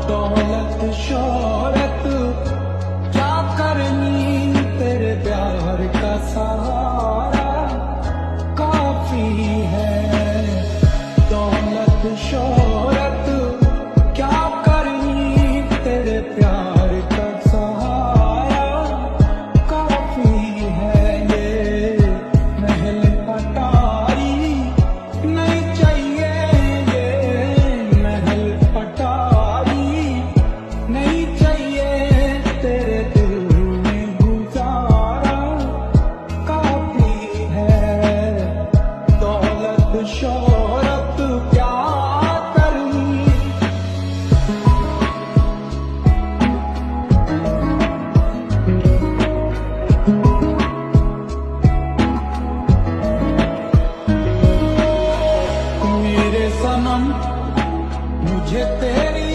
दौलत शोहरत क्या करनी, तेरे प्यार का सहारा काफी है। दौलत शोहरत क्या करनी, तेरे प्यार का सहारा काफी है। ये महल अटारी नहीं चाहिए, ये महल अटारी नहीं चाहिए, तेरे दिल में गुजारा काफी है। दौलत शोहरत क्या करनी। मेरे सनम मुझे तेरी